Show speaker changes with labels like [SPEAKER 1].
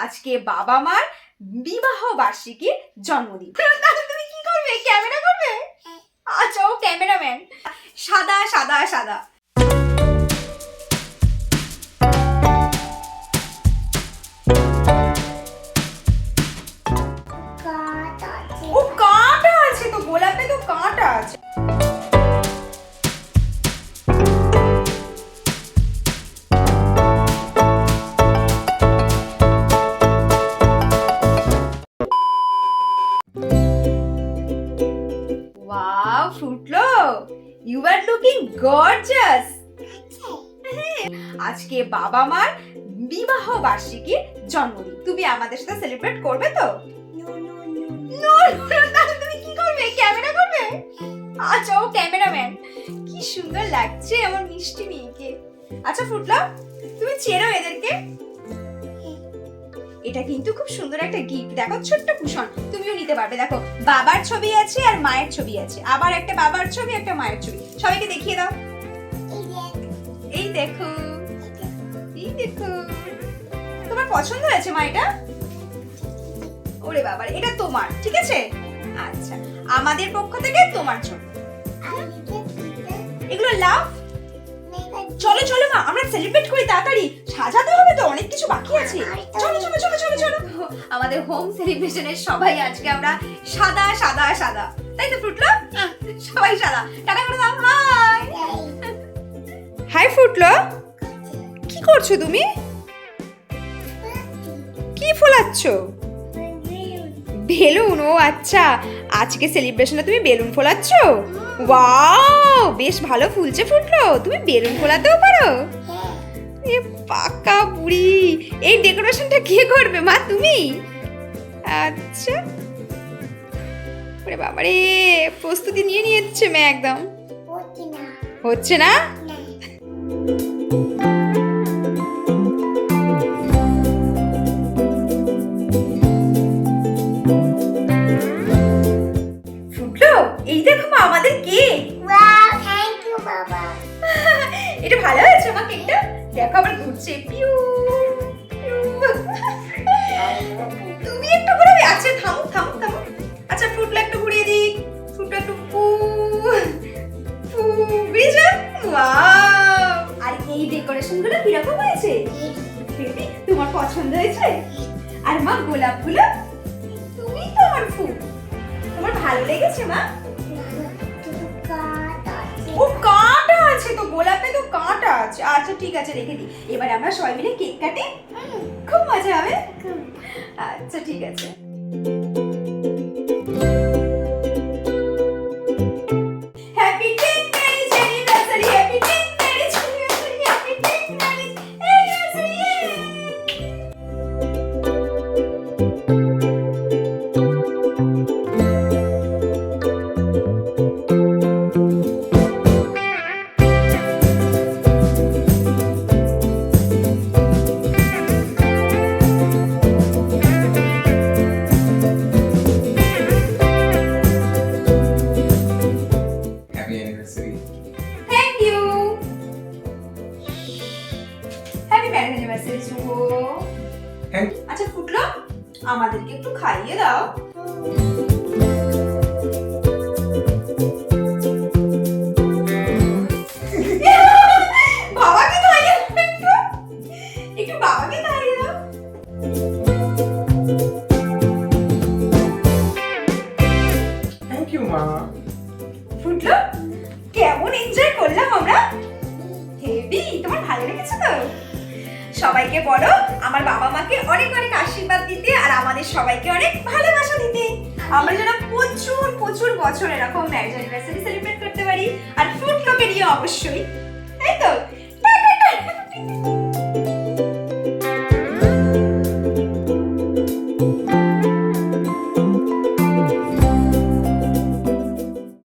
[SPEAKER 1] আজকে বাবা মার বিবাহ বার্ষিকীর জন্মদিন। তাহলে তুমি কি করবে? ক্যামেরা করবে? আচ্ছা, ও ক্যামেরাম্যান। সাদা সাদা সাদা। ও কাঁটা আছে তো, গোলাপে তো কাঁটা আছে। Wow, Fruitlo, you are looking gorgeous. আজকে বাবা মার বিবাহ বার্ষিকীর জন্মদিন, তুমি আমাদের সাথে সেলিব্রেট করবে তো? তাহলে তুমি কি করবে? ক্যামেরা করবে? আচ্ছা, ও ক্যামেরাম্যান। কি সুন্দর লাগছে আমার মিষ্টি মেয়েকে। আচ্ছা ফ্রুটলো, তুমি চেনো এদেরকে? এটা কিন্তু খুব সুন্দর একটা গিফট। দেখো, ছোট্ট কুশন, তুমিও নিতে পারবে। দেখো, বাবার ছবি আছে আর মায়ের ছবি আছে, আবার একটা বাবার ছবি একটা মায়ের ছবি। সবাইকে দেখিয়ে দাও। এই দেখো, এই দেখো, তোমার পছন্দ হয়েছে মা এটা? ওরে বাবা, এটা তোমার, ঠিক আছে? আচ্ছা, আমাদের পক্ষ থেকে তোমার ছবি। এগুলো লাভ। চলো চলো মা, আমরা সেলিব্রেট করি, তাড়াতাড়ি সাজাতে হবে তো, অনেক কিছু বাকি আছে। চলো চলো চলো চলো চলো। আমাদের হোম সেলিব্রেশনের সবাই আজকে আমরা সাদা সাদা সাদা, তাই তো ফ্রুটলো? সবাই সাদা। টাটা করে দাও। হাই হাই ফ্রুটলো, কি করছো তুমি? কি ফোলাচ্ছো? বেলুন। ও আচ্ছা, আজকে সেলিব্রেশনে তুমি বেলুন ফোলাচ্ছো? ওয়াও, বেশ ভালো ফুলছে ফুটলো। তুমি বেলুন ফোলাতেও পারো? এ পাকা বুড়ি, এই ডেকোরেশনটা কে করবে মা? তুমি? আচ্ছা, ওরে বাবা রে, প্রস্তুতি নিয়ে নিয়েছে মেয়ে একদম। হচ্ছে না? এই দেখো মা, আমাদের কেক।
[SPEAKER 2] ওয়াও, থ্যাংক ইউ বাবা।
[SPEAKER 1] এটা ভালো হয়েছে মা কেকটা। দেখো আবার ঘুরছে। পিউ পিউ। তুমি একটু ঘুরাবে? আচ্ছা, থামো থামো থামো। আচ্ছা, ফ্রুটলা একটু ঘুরিয়ে দিই। ফ্রুটলা একটু পু পু বিজা। ওয়াও! আর এই ডেকোরেশনগুলো কিরকম হয়েছে? বেবি, তোমার পছন্দ হয়েছে? আর মা, গোলাপগুলো তুমি তো আমার ফুল, তোমার ভালো লেগেছে মা? ও কাঁটা আছে তো, গোলাপে তো কাঁটা আছে। আচ্ছা ঠিক আছে, রেখে দিই। এবার আমরা সবাই মিলে কেক কাটি, খুব মজা হবে। আচ্ছা ঠিক আছে। Happy ten marriage anniversary, happy ten marriage anniversary, happy ten marriage anniversary. Thank you. Happy marriage anniversary শুভ। আচ্ছা ফুটলো, আমাদেরকে একটু খাইয়ে দাও। বাবাকে খাইয়ে দাও, একটু বাবাকে খাইয়ে দাও।
[SPEAKER 3] থ্যাংক ইউ মা।
[SPEAKER 1] ফুটলো, কেমন এনজয় করলাম আমরা। হেভি, তোমার ভালো লেগেছে তো? সবাইকে বলো আমার বাবা মাকে অনেক অনেক আশীর্বাদ দিতে, আর আমাদের সবাইকে অনেক ভালোবাসা দিতে। আমরা যেন প্রচুর প্রচুর বছর এরকম ম্যারেজ অ্যানিভার্সারি সেলিব্রেট করতে পারি, আর ফুটলোকে নিয়ে অবশ্যই, তাই তো?